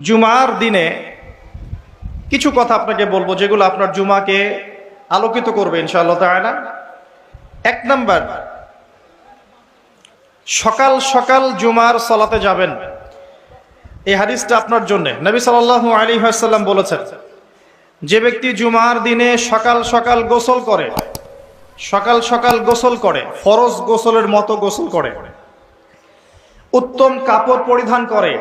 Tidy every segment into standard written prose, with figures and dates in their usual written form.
জুমার দিনে কিছু কথা আপনাকে বলবো যেগুলো আপনার জুমাকে আলোকিত করবে ইনশাআল্লাহ তাআলা। এক নাম্বার, সকাল সকাল জুমার সালাতে যাবেন। এই হাদিসটা আপনার জন্য। নবী সাল্লাল্লাহু আলাইহি ওয়াসাল্লাম বলেছেন, যে ব্যক্তি জুমার দিনে সকাল সকাল গোসল করে, ফরজ গোসলের মতো গোসল করে, উত্তম কাপড় পরিধান করে,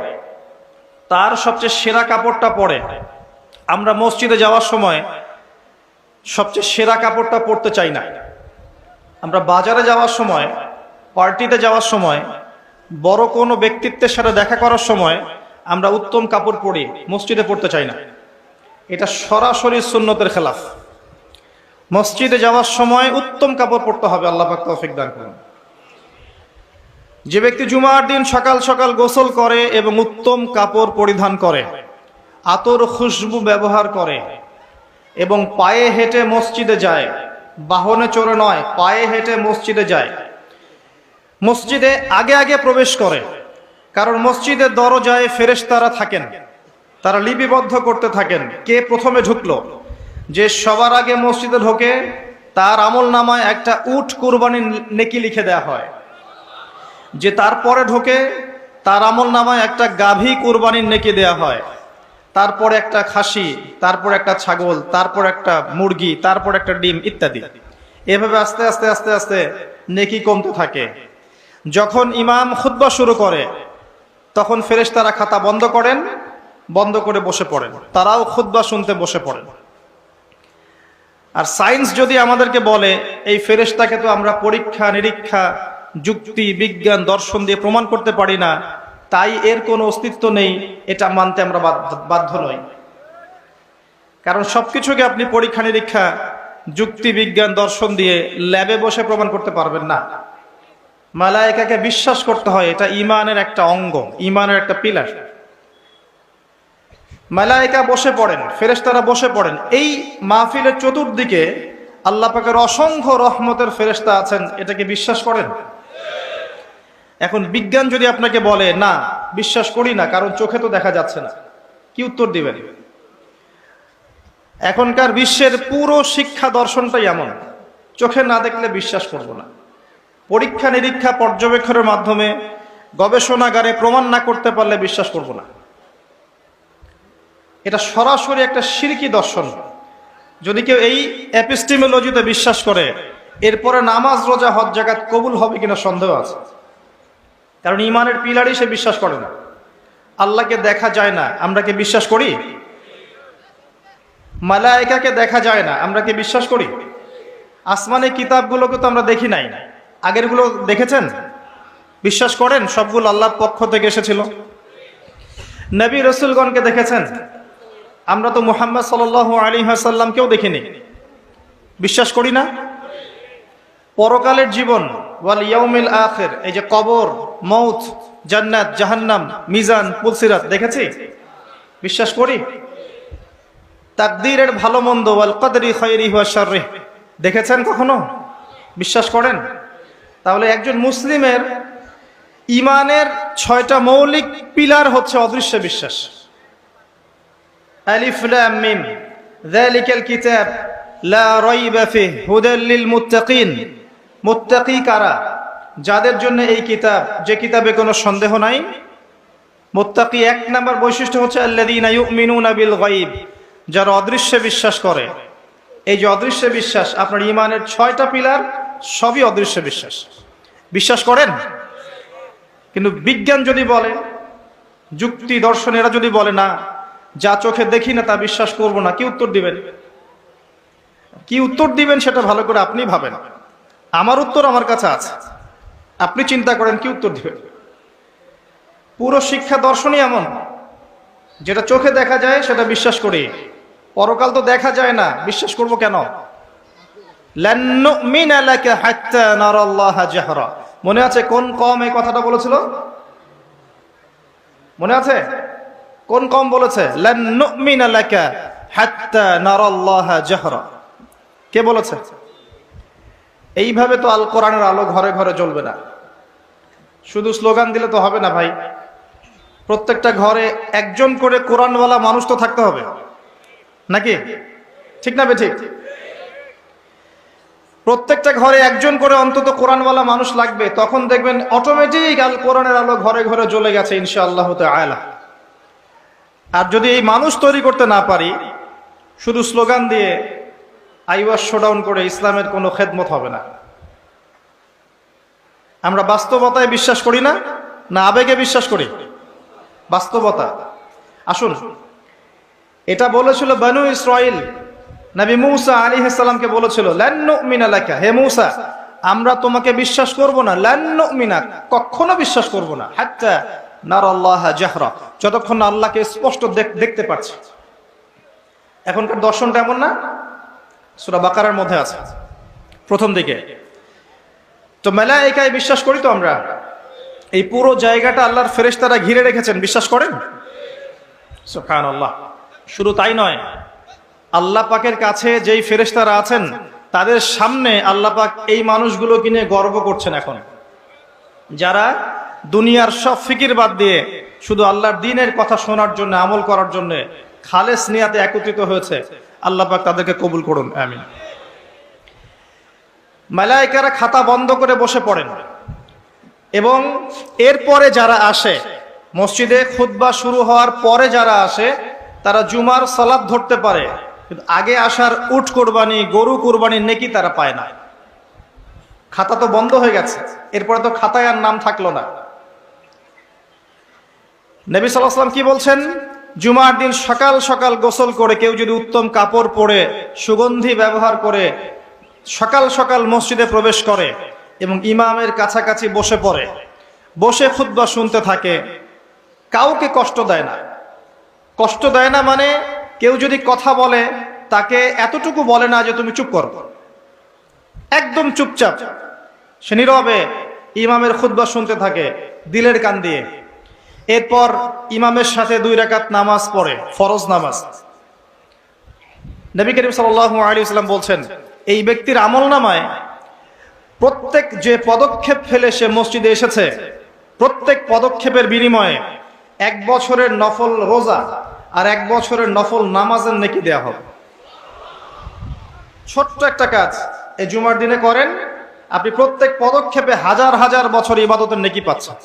তার সবচেয়ে সেরা কাপড়টা পরে। আমরা মসজিদে যাওয়ার সময় সবচেয়ে সেরা কাপড়টা পরতে চাই না। আমরা বাজারে যাওয়ার সময়, পার্টিতে যাওয়ার সময়, বড় কোনো ব্যক্তিত্বের সাথে দেখা করার সময় আমরা উত্তম কাপড় পরি, মসজিদে পড়তে চাই না। এটা সরাসরি সুন্নতের খেলাফ। মসজিদে যাওয়ার সময় উত্তম কাপড় পরতে হবে। আল্লাহ পাক তৌফিক দান করুন। যে ব্যক্তি জুমার দিন সকাল সকাল গোসল করে এবং উত্তম কাপড় পরিধান করে, আতর খুশবু ব্যবহার করে এবং পায়ে হেঁটে মসজিদে যায়, বাহনে চড়ে নয়, পায়ে হেঁটে মসজিদে যায়, মসজিদে আগে আগে প্রবেশ করে, কারণ মসজিদের দরজায় ফেরেশতারা থাকেন, তারা লিপিবদ্ধ করতে থাকেন কে প্রথমে ঢুকলো। যে সবার আগে মসজিদে ঢোকে তার আমল নামায় একটা উট কুরবানির নেকি লিখে দেওয়া হয়। যে তারপরে ঢোকে তার আমল নামায় একটা গাভী কুরবানির নেকি দেয়া হয়, তারপরে একটা খাসি, তারপর একটা ছাগল, তারপর একটা মুরগি, তারপর একটা ডিম ইত্যাদি। এভাবে আস্তে আস্তে আস্তে আস্তে নেকি কমতে থাকে। যখন ইমাম খুতবা শুরু করে তখন ফেরেশতারা খাতা বন্ধ করেন, বন্ধ করে বসে পড়েন, তারাও খুতবা শুনতে বসে পড়েন। আর সায়েন্স যদি আমাদেরকে বলে এই ফেরেশতাকে তো আমরা পরীক্ষা নিরীক্ষা, যুক্তি, বিজ্ঞান, দর্শন দিয়ে প্রমাণ করতে পারি না, তাই এর কোনো অস্তিত্ব নেই, এটা মানতে আমরা বাধ্য নই। কারণ সবকিছুকে আপনি পরীক্ষা নিরীক্ষা, যুক্তি, বিজ্ঞান, দর্শন দিয়ে ল্যাবে বসে প্রমাণ করতে পারবেন না। মালায়েকাকে বিশ্বাস করতে হয়, এটা ঈমানের একটা অঙ্গ, ঈমানের একটা পিলার। মালায়েকা বসে পড়েন, ফেরেশতারা বসে পড়েন। এই মাহফিলের চতুর্দিকে আল্লাহ পাকের অসংখ্য রহমতের ফেরেশতা আছেন, এটাকে বিশ্বাস করেন? এখন বিজ্ঞান যদি আপনাকে বলে না বিশ্বাস করি না কারণ চোখে তো দেখা যাচ্ছে না, কি উত্তর দিবেন? এখনকার বিশ্বের পুরো শিক্ষা দর্শনটাই এমন, চোখে না দেখলে বিশ্বাস করব না। পরীক্ষা নিরীক্ষা, পর্যবেক্ষণের মাধ্যমে, গবেষণাগারে প্রমাণ না করতে পারলে বিশ্বাস করব না। এটা সরাসরি একটা শিরকি দর্শন। যদি কেউ এই এপিস্টিমোলজিতে বিশ্বাস করে, এরপরে নামাজ, রোজা, হজ, যাকাত কবুল হবে কিনা সন্দেহ আছে। কারণ ঈমানের পিলারই সে বিশ্বাস করে না। আল্লাহকে দেখা যায় না, আমরা কি বিশ্বাস করি? মালায়েকাকে দেখা যায় না, আমরা কি বিশ্বাস করি? আসমানি কিতাবগুলোকে তো আমরা দেখি নাই, আগেরগুলো দেখেছেন? বিশ্বাস করেন সবগুলো আল্লাহর পক্ষ থেকে এসেছিল? নবী রাসূলগণকে দেখেছেন? আমরা তো মুহাম্মদ সাল্লাল্লাহু আলাইহি ওয়াসাল্লামকেও দেখিনি, বিশ্বাস করি না? পরকালের জীবন, ওয়াল ইয়াউমিল আখির, এই যে কবর, মউত, জান্নাত, জাহান্নাম, মিজান, পুলসিরাত দেখেছি, বিশ্বাস করি? তাকদীরের ভালো মন্দ, ওয়াল কদরি খায়রিহি ওয়া শাররিহি দেখেছেন কখনো? বিশ্বাস করেন? তাহলে একজন মুসলিমের ঈমানের 6টা মৌলিক পিলার হচ্ছে অদৃশ্য বিশ্বাস। আলিফ লাম মিম যালিকাল কিতাব লা রাইবা ফিহি হুদাল লিল মুত্তাকিন। মুত্তাকি কারা? যাদের জন্য এই কিতাব, যে কিতাবে কোনো সন্দেহ নাই। মুত্তাকি এক নাম্বার বৈশিষ্ট্য হচ্ছে আল্লাযীনা ইউমিনুনা বিল গায়ব, যারা অদৃশ্যে বিশ্বাস করে। এই যে অদৃশ্য বিশ্বাস, আপনার ঈমানের 6টা পিলার সবই অদৃশ্য বিশ্বাস। বিশ্বাস করেন? কিন্তু বিজ্ঞান যদি বলে, যুক্তি, দর্শন এরা যদি বলে না, যা চোখে দেখি না তা বিশ্বাস করব না, কি উত্তর দিবেন? কি উত্তর দিবেন সেটা ভালো করে আপনি ভাবেন। আমার উত্তর আমার কাছে আছে, আপনি চিন্তা করেন কি উত্তর দিবেন। পুরো শিক্ষা দর্শনই এমন, যেটা চোখে দেখা যায় সেটা বিশ্বাস করি, পরকাল তো দেখা যায় না, বিশ্বাস করব কেন? লান নুমিনা লাকা হাত্তা নারাল্লাহা জাহরা। মনে আছে কোন কওম এই কথাটা বলেছিল? মনে আছে কোন কওম বলেছে লান নুমিনা লাকা হাত্তা নারাল্লাহা জাহরা? কে বলেছে? এইভাবে তো আল কোরআনের আলো ঘরে ঘরে জ্বলবে না, শুধু স্লোগান দিলে তো হবে না ভাই। প্রত্যেকটা ঘরে একজন করে কোরআনওয়ালা মানুষ তো থাকতে হবে নাকি? ঠিক না বেঠিক? প্রত্যেকটা ঘরে একজন করে অন্তত কোরআনওয়ালা মানুষ লাগবে, তখন দেখবেন অটোমেটিক আল কোরআনের আলো ঘরে ঘরে জ্বলে গেছে ইনশাআল্লাহ তাআলা। আর যদি এই মানুষ তৈরি করতে না পারি, শুধু স্লোগান দিয়ে আইওয়াস শোডাউন করে ইসলামের কোনো খেদমত হবে না। আমরা বাস্তবতায় বিশ্বাস করি না, না আবেগে বিশ্বাস করি? বাস্তবতা। আসুন, এটা বলেছিল বনু ইসরাইল, নবী মূসা আলাইহিস সালামকে বলেছিল, লান নুমিনা লাকা, হে মূসা আমরা তোমাকে বিশ্বাস করব না, লান নুমিনা কখনো বিশ্বাস করব না, হাত্তা নারাল্লাহ জাহরা, যতক্ষণ না আল্লাহকে স্পষ্ট দেখতে পাচ্ছি। এখনকার দর্শনটা এমন না? সূরা বাকারার মধ্যে আছে প্রথম দিকে। তো মালায়েকায় বিশ্বাস করি তো আমরা, এই পুরো জায়গাটা আল্লাহর ফেরেশতারা ঘিরে রেখেছেন, বিশ্বাস করেন? সুবহানাল্লাহ। শুধু তাই নয়, আল্লাহ পাকের কাছে যেই ফেরেশতারা আছেন তাদের সামনে আল্লাহ পাক এই মানুষগুলোকে নিয়ে গর্ব করছেন এখন, যারা দুনিয়ার সব ফিকির বাদ দিয়ে শুধু আল্লাহর দ্বীনের কথা শোনার জন্য, আমল করার জন্য খালেস নিয়াতে একত্রিত হয়েছে। আল্লাহ পাক তাদেরকে কবুল করুন, আমিন। মালায়েকারা খাতা বন্ধ করে বসে পড়েন এবং এরপরে যারা আসে, মসজিদে খুতবা শুরু হওয়ার পরে যারা আসে তারা জুমার সালাত ধরতে পারে, কিন্তু আগে আসার উট কোরবানি, গরু কোরবানির নেকি তারা পায় না। খাতা তো বন্ধ হয়ে গেছে, এরপরে তো খাতায় আর নাম থাকলো না। নবী সাল্লাল্লাহু আলাইহি ওয়াসাল্লাম কি বলছেন? জুমার দিন সকাল সকাল গোসল করে কেউ যদি উত্তম কাপড় পরে সুগন্ধি ব্যবহার করে সকাল সকাল মসজিদে প্রবেশ করে এবং ইমামের কাছাকাছি বসে পড়ে, বসে খুতবা শুনতে থাকে, কাউকে কষ্ট দেয় না। কষ্ট দেয় না মানে কেউ যদি কথা বলে তাকে এতটুকু বলে না যে তুমি চুপ করো, একদম চুপচাপ সে নীরবে ইমামের খুতবা শুনতে থাকে দিলের কান দিয়ে। এরপর ইমামের সাথে 2 রাকাত নামাজ পড়ে, ফরজ নামাজ। নবী করিম সাল্লাল্লাহু আলাইহি ওয়াসাল্লাম বলছেন, এই ব্যক্তির আমলনামায় প্রত্যেক যে পদক্ষেপ ফেলে সে মসজিদে এসেছে, প্রত্যেক পদক্ষেপের বিনিময়ে 1 বছরের নফল রোজা আর 1 বছরের নফল নামাজের নেকি দেয়া হবে। ছোট্ট একটা কাজ এই জুমার দিনে করেন, আপনি প্রত্যেক পদক্ষেপে হাজার হাজার বছর ইবাদতের নেকি পাচ্ছেন।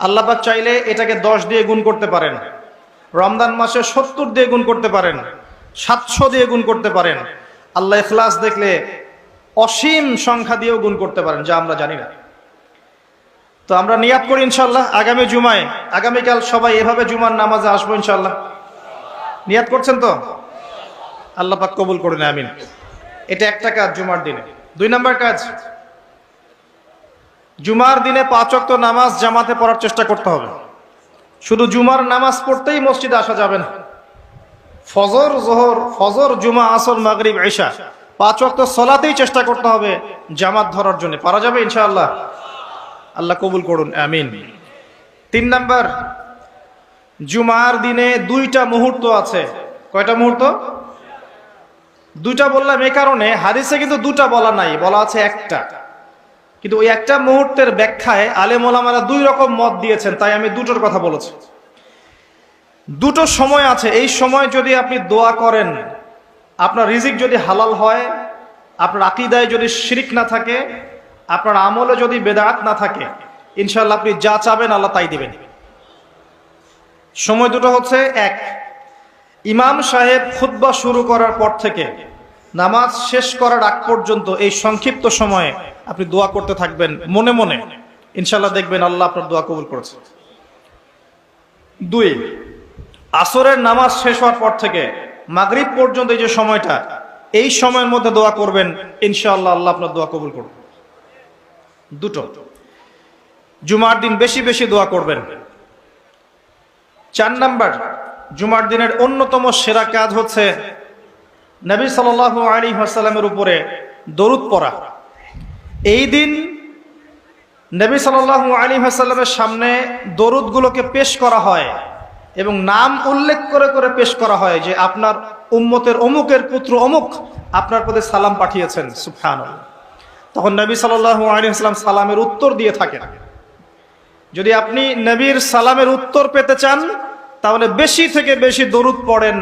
আল্লাহ পাক চাইলে এটাকে 10 দিয়ে গুণ করতে পারেন, রমজান মাসে 70 দিয়ে গুণ করতে পারেন, 700 দিয়ে গুণ করতে পারেন, আল্লাহ ইখলাস দেখলে অসীম সংখ্যা দিয়েও গুণ করতে পারেন, যা আমরা জানি না। তো আমরা নিয়াত করি ইনশাআল্লাহ আগামী জুমায়, আগামীকাল সবাই এভাবে জুমার নামাজে আসবো ইনশাআল্লাহ। নিয়াত করছেন তো? আল্লাহ পাক কবুল করুন, আমিন। এটা একটা কাজ জুমার দিনে। 2 নম্বর কাজ, জুমার দিনে 5 ওয়াক্ত নামাজ জামাতে পড়ার চেষ্টা করতে হবে। শুধু জুমার নামাজ পড়তেই মসজিদে আসা যাবে না। ফজর, যোহর, ফজর, জুমা, আসর, মাগরিব, ইশা 5 ওয়াক্ত সালাতেই চেষ্টা করতে হবে জামাত ধরার জন্য। পারা যাবে ইনশাআল্লাহ? আল্লাহ কবুল করুন, আমিন। 3 নাম্বার, জুমার দিনে 2টা মুহূর্ত আছে। কয়টা মুহূর্ত? 2টা বললাম এই কারণে, হাদিসে কিন্তু 2টা বলা নাই, বলা আছে একটা। কিন্তু ওই একটা মুহূর্তের ব্যাখ্যায় আলেম ওলামারা 2 রকম মত দিয়েছেন, তাই আমি 2টোর কথা বলেছি। 2টো সময় আছে, এই সময় যদি আপনি দোয়া করেন, আপনার রিজিক যদি হালাল হয়, আপনার আকীদায় যদি শিরক না থাকে, আপনার আমলে যদি বেদাত না থাকে, ইনশাআল্লাহ আপনি যা চাবেন আল্লাহ তাই দিবেন। সময় 2টো হচ্ছে, 1, ইমাম সাহেব খুতবা শুরু করার পর থেকে নামাজ শেষ করার আগ পর্যন্ত এই সংক্ষিপ্ত সময়ে আপনি দোয়া করতে থাকবেন মনে মনে, ইনশাআল্লাহ দেখবেন আল্লাহ আপনার দোয়া কবুল করেছে। 2, আসরের নামাজ শেষ হওয়ার পর থেকে মাগরিব পর্যন্ত এই যে সময়টা, এই সময়ের মধ্যে দোয়া করবেন, ইনশাআল্লাহ আল্লাহ আপনার দোয়া কবুল করবেন। 2টো। জুমার দিন বেশি বেশি দোয়া করবেন। 4 নাম্বার, জুমার দিনের অন্যতম সেরা কাজ হচ্ছে নবী সাল্লাল্লাহু আলাইহি ওয়াসাল্লামের উপরে দরুদ পড়া। এই দিন নবী সাল্লাল্লাহু আলাইহি ওয়াসাল্লামের সামনে দরুদগুলোকে পেশ করা হয় এবং নাম উল্লেখ করে করে পেশ করা হয় যে আপনার উম্মতের অমুকের পুত্র অমুক আপনার প্রতি সালাম পাঠিয়েছেন, সুবহানাল্লাহ। তখন নবী সাল্লাল্লাহু আলাইহি ওয়াসাল্লাম সালামের উত্তর দিয়ে থাকেন। যদি আপনি নবীর সালামের উত্তর পেতে চান তাহলে বেশি থেকে বেশি দরুদ পড়েন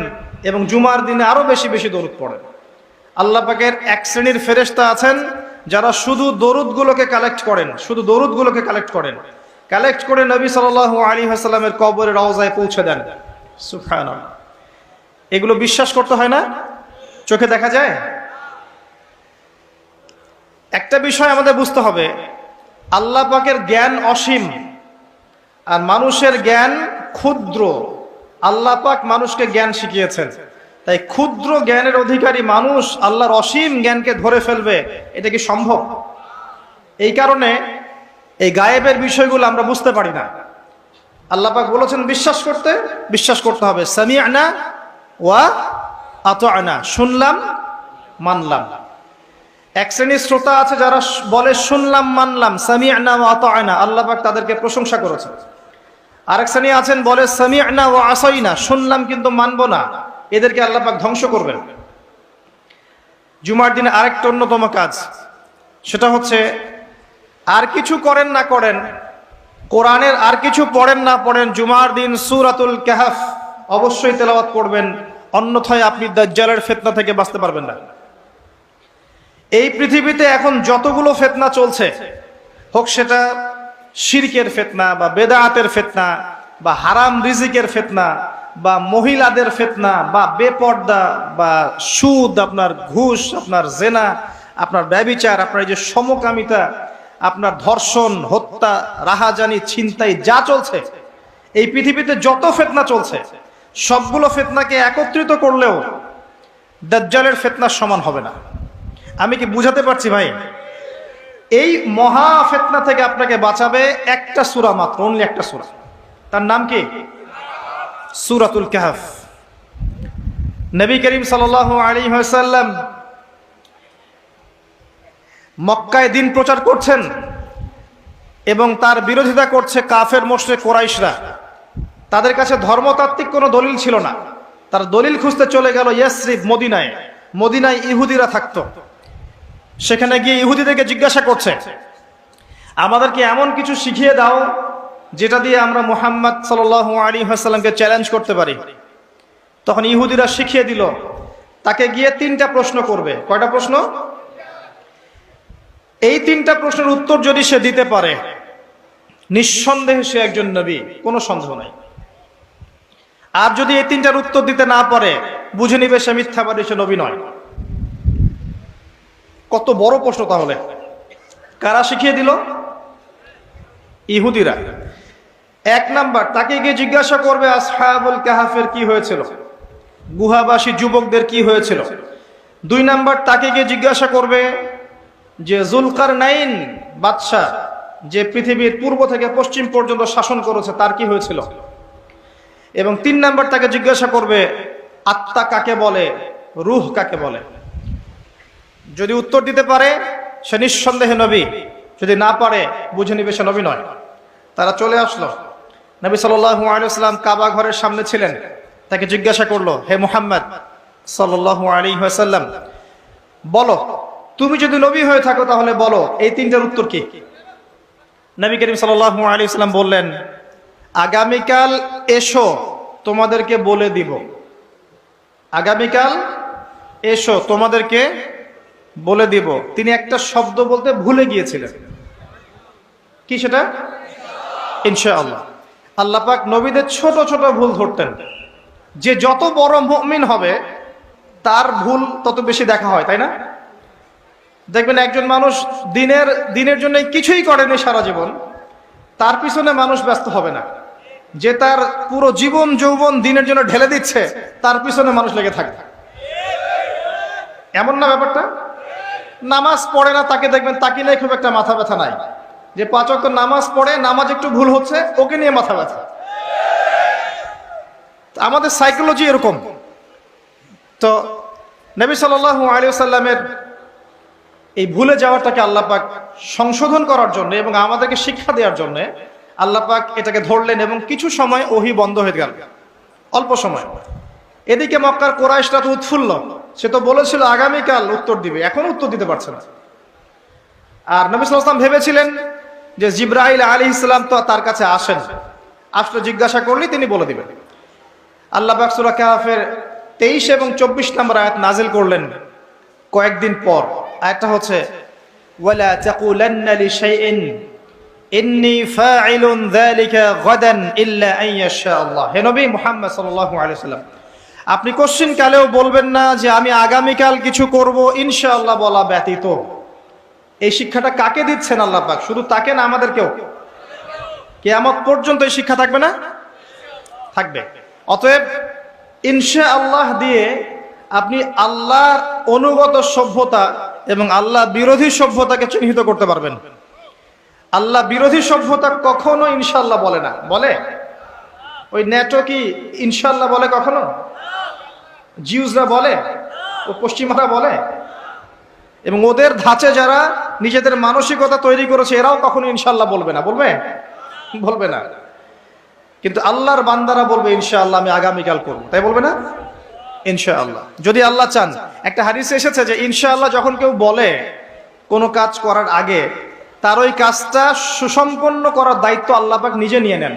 এবং জুমার দিনে আরো বেশি বেশি দরুদ পড়েন। আল্লাহ পাকের এক শ্রেণীর ফেরেশতা আছেন যারা শুধু দরুদগুলোকে কালেক্ট করেন, শুধু দরুদগুলোকে কালেক্ট করে নবী সাল্লাল্লাহু আলাইহি ওয়াসাল্লামের কবরে রওজায় পৌঁছে দেন। সুবহানাল্লাহ। এগুলো বিশ্বাস করতে হয় না? চোখে দেখা যায়? একটা বিষয় আমাদের বুঝতে হবে, আল্লাহ পাকের জ্ঞান অসীম আর মানুষের জ্ঞান ক্ষুদ্র। আল্লাহ পাক মানুষকে জ্ঞান শিখিয়েছেন, তাই ক্ষুদ্র জ্ঞানের অধিকারী মানুষ আল্লাহর অসীম জ্ঞানকে ধরে ফেলবে, এটা কি সম্ভব? এই কারণে এই গায়েবের বিষয়গুলো আমরা বুঝতে পারি না। আল্লাহ পাক বলেছেন বিশ্বাস করতে হবে। সামি'না ওয়া আতা'না, শুনলাম মানলাম। এক শ্রেণীর শ্রোতা আছে যারা বলে শুনলাম মানলাম, সামি'না ওয়া আতা'না, আল্লাহ পাক তাদেরকে প্রশংসা করেছেন। আরেক শ্রেণী আছেন বলে সামি'না ওয়া আসাইনা, শুনলাম কিন্তু মানবো না, এদেরকে আল্লাহ পাক ধ্বংস করবেন। জুমার দিনে আরেকটা অন্যতম কাজ, সেটা হচ্ছে আর কিছু করেন না করেন, কোরআনের আর কিছু পড়েন না পড়েন, জুমার দিন সূরাতুল কাহফ অবশ্যই তেলাওয়াত করবেন, অন্যথায় আপনি দাজ্জালের ফিতনা থেকে বাঁচতে পারবেন না। এই পৃথিবীতে এখন যতগুলো ফিতনা চলছে, হোক সেটা শিরকের ফিতনা বা বেদাতের ফিতনা বা হারাম রিজিকের ফিতনা বা মহিলাদের ফিতনা বা বেপর্দা বা সুদ, আপনার ঘুষ, আপনার জেনা, আপনার ব্যভিচার, আপনার এই যে সমকামিতা, আপনার ধর্ষণ, হত্যা, রাহাজানি, ছিনতাই, যা চলছে এই পৃথিবীতে যত ফিতনা চলছে, সবগুলো ফিতনাকে একত্রিত করলেও দাজ্জালের ফিতনার সমান হবে না। আমি কি বুঝাতে পারছি ভাই? এই মহা ফিতনা থেকে আপনাকে বাঁচাবে একটা সূরা মাত্র, অনলি একটা সূরা। তার নাম কি? সূরাতুল কাহফ। নবী করিম সাল্লাল্লাহু আলাইহি ওয়াসাল্লাম মক্কায় দ্বীন প্রচার করছেন এবং তার বিরোধিতা করছে কাফের মুশরিক কুরাইশরা। তাদের কাছে ধর্মতাত্ত্বিক কোনো দলিল ছিল না, তার দলিল খুঁজতে চলে গেল ইয়াসরিব, মদিনায় ইহুদিরা থাকতো। সেখানে গিয়ে ইহুদিদেরকে জিজ্ঞাসা করছে, আমাদেরকে এমন কিছু শিখিয়ে দাও যেটা দিয়ে আমরা মুহাম্মদ সাল্লাল্লাহু আলাইহি ওয়াসাল্লামকে চ্যালেঞ্জ করতে পারি। তখন ইহুদিরা শিখিয়ে দিল, তাকে গিয়ে 3টা প্রশ্ন করবে। কয়টা প্রশ্ন? এই 3টা প্রশ্নের উত্তর যদি সে দিতে পারে, নিঃসন্দেহে সে একজন নবী, কোনো সন্দেহ নাই। আর যদি এই 3টার উত্তর দিতে না পারে, বুঝে নিবে সে মিথ্যাবাদী, সে নবী নয়। কত বড় প্রশ্ন তাহলে! কারা শিখিয়ে দিল? ইহুদিরা। 1 নাম্বার, তাকে গিয়ে জিজ্ঞাসা করবে আসহাবুল কাহফের কি হয়েছিল, গুহাবাসী যুবকদের কি হয়েছিল। 2 নাম্বার, তাকে গিয়ে জিজ্ঞাসা করবে যে যুলকারনাইন বাদশা, যে পৃথিবীর পূর্ব থেকে পশ্চিম পর্যন্ত শাসন করেছে, তার কি হয়েছিল। এবং 3 নাম্বার, তাকে জিজ্ঞাসা করবে আত্মা কাকে বলে, রূহ কাকে বলে। যদি উত্তর দিতে পারে সে নিঃসন্দেহে নবী, যদি না পারে বুঝে নিবে সে নবী নয়। তারা চলে আসলো, নবী সাল্লাল্লাহু আলাইহি ওয়াসাল্লাম কাবা ঘরের সামনে ছিলেন। তাকে জিজ্ঞাসা করলো, হে মুহাম্মদ সাল্লাল্লাহু আলাইহি ওয়াসাল্লাম, বলো তুমি যদি নবী হয়ে থাকো তাহলে বলো এই 3টার উত্তর কি। নবী করিম সাল্লাল্লাহু আলাইহি ওয়াসাল্লাম বললেন, আগামীকাল এসো তোমাদেরকে বলে দিব। আগামীকাল এসো তোমাদেরকে বলে দিব। তিনি একটা শব্দ বলতে ভুলে গিয়েছিলেন, কি সেটা? ইনশাআল্লাহ। আল্লাহ পাক নবীদের ছোট ছোট ভুল ধরতেন। যে যত বড় মুমিন হবে তার ভুল তত বেশি দেখা হয়, তাই না? দেখবেন একজন মানুষ দিনের জন্য কিছুই করেনি সারা জীবন, তার পিছনে মানুষ ব্যস্ত হবে না। যে তার পুরো জীবন যৌবন দিনের জন্য ঢেলে দিচ্ছে, তার পিছনে মানুষ লেগে থাকবে। এমন না ব্যাপারটা? নামাজ পড়ে না, তাকে দেখবেন তাকে নিয়ে খুব একটা মাথা ব্যথা নাই। যে 5 ওয়াক্ত নামাজ পড়ে, নামাজ একটু ভুল হচ্ছে, ওকে নিয়ে মাথা ব্যথা। আমাদের সাইকোলজি এরকম। তো নবী সাল্লাল্লাহু আলাইহি ওয়াসাল্লামের এই ভুলে যাওয়াটাকে আল্লাহ পাক সংশোধন করার জন্য এবং আমাদেরকে শিক্ষা দেওয়ার জন্য আল্লাহ পাক এটাকে ধরলেন এবং কিছু সময় ওহী বন্ধ হয়ে গেল, অল্প সময়। এদিকে মক্কার কুরাইশরা তো উৎফুল্ল, সে তো বলেছিল আগামীকাল উত্তর দিবে, এখন উত্তর দিতে পারছে না। আর নবী সাল্লাল্লাহু আলাইহি ওয়াসাল্লাম ভেবেছিলেন যে জিবরাইল আলাইহিস সালাম তো তার কাছে আসেন, আসলে জিজ্ঞাসা করলে তিনি বলে দিবেন। আল্লাহ পাক সূরা কাহফের 23 এবং 24 নম্বর আয়াত নাজিল করলেন কয়েকদিন পর। আয়াতটা হচ্ছে ওয়ালা তাকুলান্না লিশাইইন ইন্নী ফাইলুন যালিকা গাদান ইল্লা আন ইয়াশা আল্লাহ। হে নবী মুহাম্মদ সাল্লাল্লাহু আলাইহি ওয়াসাল্লাম, আপনি কোশ্চিন কালেও বলবেন না যে আমি আগামীকাল কিছু করব ইনশাআল্লাহ বলা ব্যতীত। এই শিক্ষাটা কাকে দিচ্ছেন আল্লাহ পাক? শুধু তাকে না, আমাদেরকেও। কিয়ামত পর্যন্ত এই শিক্ষা থাকবে না? থাকবে। অতএব ইনশাআল্লাহ দিয়ে আপনি আল্লাহর অনুগত সভ্যতা এবং আল্লাহ বিরোধী সভ্যতাকে চিহ্নিত করতে পারবেন। আল্লাহ বিরোধী সভ্যতা কখনো ইনশাআল্লাহ বলে না। বলে? ওই নেটো কি ইনশাআল্লাহ বলে কখনো? জিউসরা বলে? ও পশ্চিমারা বলে? এবং ওদের ধাঁচে যারা নিজেদের মানসিকতা তৈরি করেছে এরাও কখনো ইনশাআল্লাহ বলবে না। বলবে? বলবে না। কিন্তু আল্লাহর বান্দারা বলবে ইনশাআল্লাহ আমি আগামীকাল করবো, তাই বলবে না? ইনশাআল্লাহ যদি আল্লাহ চান। একটা হাদিসে এসেছে যে ইনশাআল্লাহ যখন কেউ বলে কোনো কাজ করার আগে, তার ওই কাজটা সুসম্পন্ন করার দায়িত্ব আল্লাহ পাক নিজে নিয়ে নেন।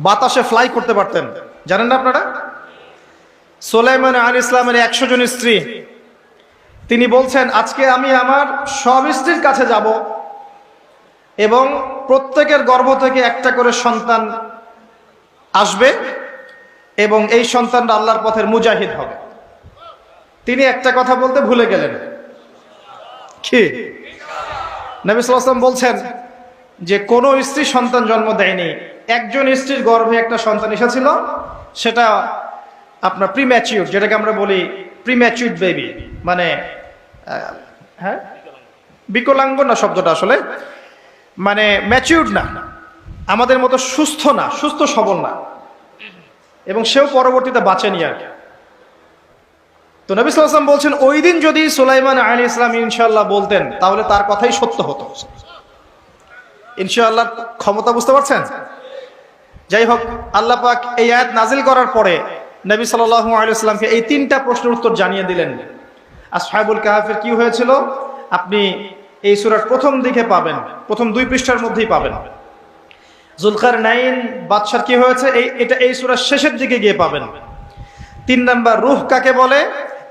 বাতাসে ফ্লাই করতে পারতেন, জানেন না আপনারা? সুলাইমান আলাইহিস সালামের 100 জন স্ত্রী, তিনি বলছেন আজকে আমি আমার সব স্ত্রীর কাছে যাব এবং প্রত্যেকের গর্ভ থেকে একটা করে সন্তান আসবে এবং এই সন্তানরা আল্লাহর পথের মুজাহিদ হবে। তিনি একটা কথা বলতে ভুলে গেলেন। কি? নবী সাল্লাল্লাহু আলাইহি ওয়াসাল্লাম বলছেন যে কোন স্ত্রী সন্তান জন্ম দেয়নি, একজন স্ত্রীর গর্ভে একটা সন্তান এসেছিল, সেটা আপনার প্রিম্যাচিউর, যেটাকে আমরা বলি প্রিম্যাচিউর বেবি, মানে হ্যাঁ বিকলাঙ্গ না শব্দটা আসলে, মানে ম্যাচিউর না, আমাদের মতো সুস্থ না, সুস্থ সবল না, এবং সেও পরবর্তীতে বাঁচেনি আর কি। তো নবী সাল্লাল্লাহু আলাইহি ওয়াসাল্লাম বলছেন ওই দিন যদি সুলাইমান আলাইহিস সালাম ইনশাআল্লাহ বলতেন তাহলে তার কথাই সত্য হতো। ইনশাআল্লাহ ক্ষমতা বুঝতে পারছেন? যাই হোক, আল্লাহ পাক এই আয়াত নাজিল করার পরে নবী সাল্লাল্লাহু আলাইহি ওয়াসাল্লামকে এই 3টা প্রশ্নের উত্তর জানিয়ে দিলেন। আসহাবুল কাহফের কি হয়েছিল আপনি এই সূরার প্রথম দিকে পাবেন, প্রথম 2 পৃষ্ঠার মধ্যেই পাবেন। যুলকারনাইন বাদশার কি হয়েছে এটা এই সূরার শেষের দিকে গিয়ে পাবেন। 3 নাম্বার রূহ কাকে বলে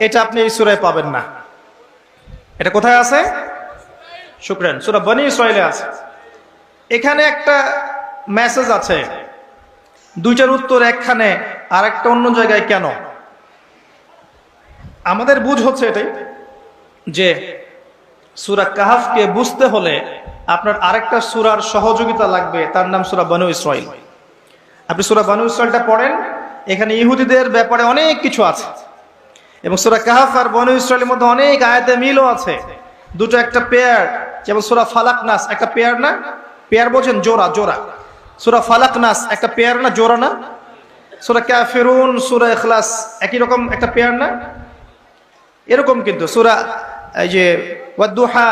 এটা আপনি এই সূরায় পাবেন না। এটা কোথায় আছে? শুকরান, সূরা বনী ইসরাঈলে আছে। এখানে একটা মেসেজ আছে, 2টার উত্তর একখানে আর একটা অন্য জায়গায় কেন? আমাদের বুঝ হচ্ছে এটাই যে সূরা কাহফকে বুঝতে হলে আপনার আরেকটা সূরার সহযোগিতা লাগবে, তার নাম সূরা বনী ইসরাঈল। আপনি সূরা বনী ইসরাঈলটা পড়েন, এখানে ইহুদিদের ব্যাপারে অনেক কিছু আছে এবং সূরা কাহফ আর বনী ইসরাঈলের মধ্যে অনেক আয়াতে মিলও আছে। দুটো একটা পেয়ার, যেমন সূরা ফালাক নাস একটা পেয়ার না? পেয়ার বোঝেন? জোড়া জোড়া। সূরা ফালাক নাস একটা পেয়ার না? জোড়া না? সূরা কাফিরুন, সূরা ইখলাস একই রকম একটা পেয়ার না? এরকম কিন্তু সূরা এই যে ওয়াদ-দুহা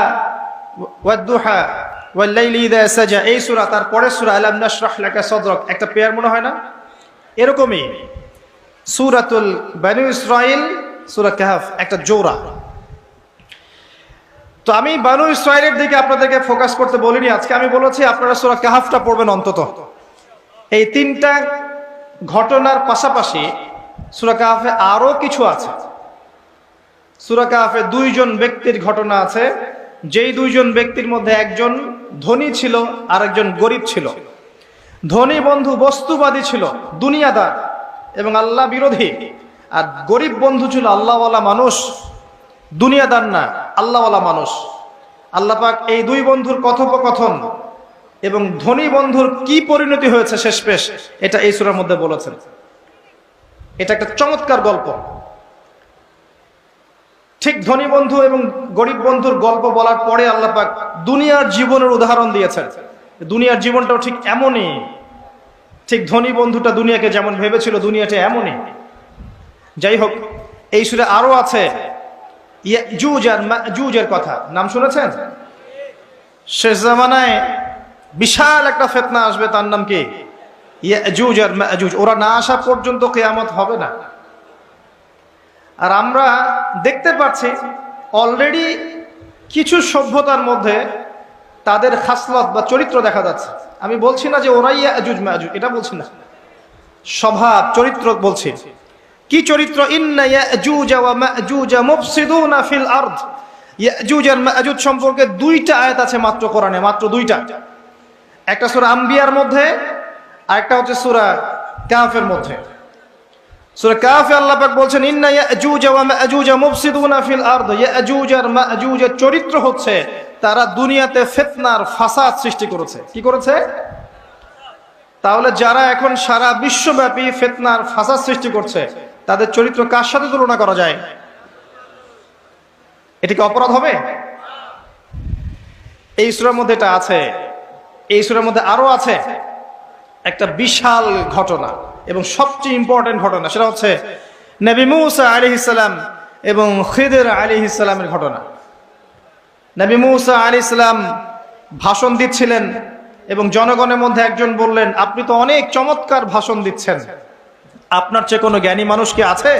ওয়াল-লাইলি ইযা সাজা, এই সূরা, তারপরে সূরা আলাম নাশরাহ লাকা সাদরাক একটা পেয়ার মনে হয় না? এরকমই সূরাতুল বনী ইসরাঈল, সূরা কাহফ একটা জোড়া। তো আমি বনী ইসরাঈলের দিকে আপনাদেরকে ফোকাস করতে বলিনি আজকে, আমি বলেছি আপনারা সূরা কাহফটা পড়বেন অন্তত। এই 3টা ঘটনার পাশাপাশি সূরা কাহফে আরো কিছু আছে। সূরা কাহফে 2 জন ব্যক্তির ঘটনা আছে, যেই 2 জন ব্যক্তির মধ্যে একজন ধনী ছিল আর একজন গরিব ছিল। ধনী বন্ধু বস্তুবাদী ছিল, দুনিয়াদার এবং আল্লাহ বিরোধী, আর গরিব বন্ধু ছিল আল্লাহওয়ালা মানুষ, দুনিয়াদার না, আল্লাহওয়ালা মানুষ। আল্লাহ পাক এই 2 বন্ধুর কথোপকথন এবং ধনী বন্ধুর কি পরিণতি হয়েছে শেষমেশ এটা এই সূরার মধ্যে বলেছেন। এটা একটা চমৎকার গল্প। ঠিক ধনী বন্ধু এবং গরিব বন্ধুর গল্প বলার পরে আল্লাহ পাক দুনিয়ার জীবনের উদাহরণ দিয়েছেন। দুনিয়ার জীবনটাও ঠিক এমনই, ঠিক ধনী বন্ধুটা দুনিয়াকে যেমন ভেবেছিল দুনিয়াটা এমনই। যাই হোক, এই সূরা আরো আছে ইয়াজুজ আর মাজুজের কথা, নাম শুনেছেন? শেষ জামানায় বিশাল একটা ফিতনা আসবে, তার নাম কি? ইয়াজুজ আর মাজুজ। ওরা না আসা পর্যন্ত কিয়ামত হবে না। আর আমরা দেখতে পাচ্ছি অলরেডি কিছু সভ্যতার মধ্যে তাদের খাসলত বা চরিত্র দেখা যাচ্ছে। আমি বলছি না যে ওরাই ইয়াজুজ মাজুজ, এটা বলছি না, স্বভাব চরিত্র বলছি। কি চরিত্র? ইন্না ইয়াজুজ ওয়া মাজুজ মুফসিদুনা ফিল আরদ। ইয়াজুজ আর মাজুজ সম্পর্কে দুইটা আয়াত আছে মাত্র কোরআনে, মাত্র দুইটা। একটা সূরা আম্বিয়ার মধ্যে, আর একটা হচ্ছে সূরা কাহফের মধ্যে। সূরা কাহফে আল্লাহ পাক বলছেন ইন্না ইয়াজুজ ওয়া মাজুজ মুফসিদুনা ফিল আরদ। ইয়াজুজ আর মাজুজের চরিত্র হচ্ছে তারা দুনিয়াতে ফিতনার ফাসাদ সৃষ্টি করেছে। কি করেছে? তাহলে যারা এখন সারা বিশ্বব্যাপী ফিতনার ফাসাদ সৃষ্টি করছে, তাদের চরিত্র কার সাথে তুলনা করা যায়? এটা কি অপরাধ হবে? এই সূরার মধ্যে এটা আছে। এই সূরার মধ্যে আরো আছে একটা বিশাল ঘটনা এবং সবচেয়ে ইম্পর্টেন্ট ঘটনা, সেটা হচ্ছে নবী মূসা আলাইহিস সালাম এবং খিদর আলাইহিস সালামের ঘটনা। নবী মূসা আলাইহিস সালাম ভাষণ দিচ্ছিলেন এবং জনগণের মধ্যে একজন বললেন, আপনি তো অনেক চমৎকার ভাষণ দিচ্ছেন, আপনার চেয়ে কোনো জ্ঞানী মানুষ কি আছে?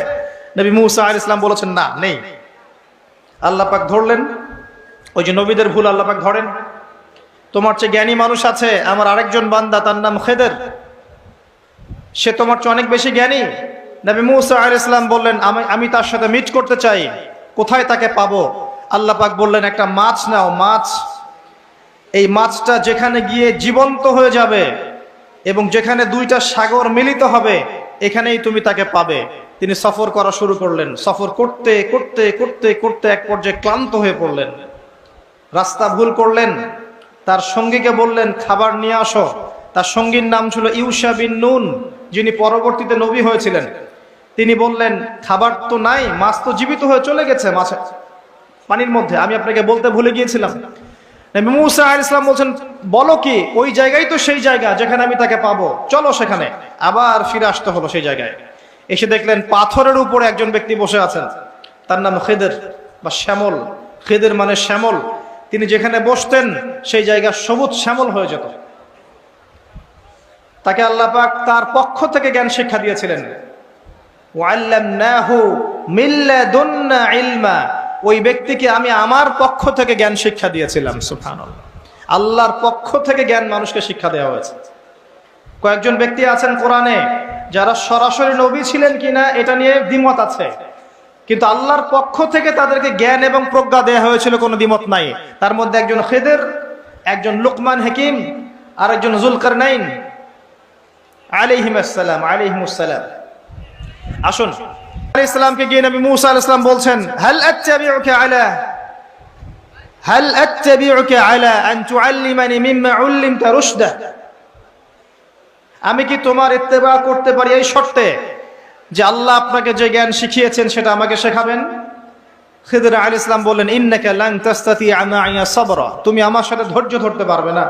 নবী মূসা আলাইহিস সালাম বলেছেন, না, নেই। আল্লাহ পাক ধরলেন, ওই যে নবীদের ভুল আল্লাহ পাক ধরেন, তোমার চেয়ে জ্ঞানী মানুষ আছে আমার আরেকজন বান্দা, তার নাম খিদর, সে তোমার চেয়ে অনেক বেশি জ্ঞানী। নবী মূসা আলাইহিস সালাম বললেন, আমি তার সাথে মিট করতে চাই, কোথায় তাকে পাবো? আল্লাহ পাক বললেন, একটা মাছ নাও, মাছ, এই মাছটা যেখানে গিয়ে জীবন্ত হয়ে যাবে এবং যেখানে দুইটা সাগর মিলিত হবে, এখানেই তুমি তাকে পাবে। তিনি সফর করা শুরু করলেন। সফর করতে করতে করতে করতে এক পর্যায়ে ক্লান্ত হয়ে পড়লেন, রাস্তা ভুল করলেন। তার সঙ্গীকে বললেন, খাবার নিয়ে আসো। তার সঙ্গীর নাম ছিল ইউশা বিন নুন, যিনি পরবর্তীতে নবী হয়েছিলেন। তিনি বললেন, খাবার তো নাই, মাছ তো জীবিত হয়ে চলে গেছে মাছ পানির মধ্যে, আমি আপনাকে বলতে ভুলে গিয়েছিলাম। নবী মূসা আলাইহিস সালাম বলছেন, বলো কি? ওই জায়গায় তো সেই জায়গা যেখানে আমি তাকে পাবো, চলো সেখানে। আবার ফিরে আসতে হলো সেই জায়গায়। এসে দেখলেন পাথরের উপরে একজন ব্যক্তি বসে আছেন, তার নাম খিদর বা শ্যামল। খিদর মানে শ্যামল। তিনি যেখানে বসতেন সেই জায়গা সবুজ শ্যামল হয়ে যেত। তাকে আল্লাহ পাক তার পক্ষ থেকে জ্ঞান শিক্ষা দিয়েছিলেন। ওয়াল্লামনাহু মিন লাদুন্না ইলমা। ওই ব্যক্তিকে আমি আমার পক্ষ থেকে জ্ঞান শিক্ষা দিয়েছিলাম। সুবহানাল্লাহ, আল্লাহর পক্ষ থেকে জ্ঞান মানুষকে শিক্ষা দেওয়া হয়েছে। কয়েকজন ব্যক্তি আছেন কোরআনে যারা সরাসরি নবী ছিলেন কিনা এটা নিয়ে দ্বিমত আছে, কিন্তু আল্লাহর পক্ষ থেকে তাদেরকে জ্ঞান এবং প্রজ্ঞা দেওয়া হয়েছিল, কোনো দ্বিমত নাই। তার মধ্যে একজন খিদর, একজন লুকমান হাকিম, আর একজন যুলকারনাইন আলাইহিমুস সালাম। আসুন, আলাইহিস সালামকে গিয়ে নবী মূসা আলাইহিস সালাম বলছেন, হাল আত্তাবিউকা আলা আন তুআল্লিমানি মিম্মা উল্লিমতা রুশদা। আমি কি তোমার ইত্তেবা করতে পারি এই শর্তে যে আল্লাহ আপনাকে যে জ্ঞান শিখিয়েছেন সেটা আমাকে শেখাবেন? খিদর আলাইহিস সালাম বললেন, ইন্নাকা লান তাস্তাতিআ মা'ইয়া সাবরা। তুমি আমার সাথে ধৈর্য ধরতে পারবে না।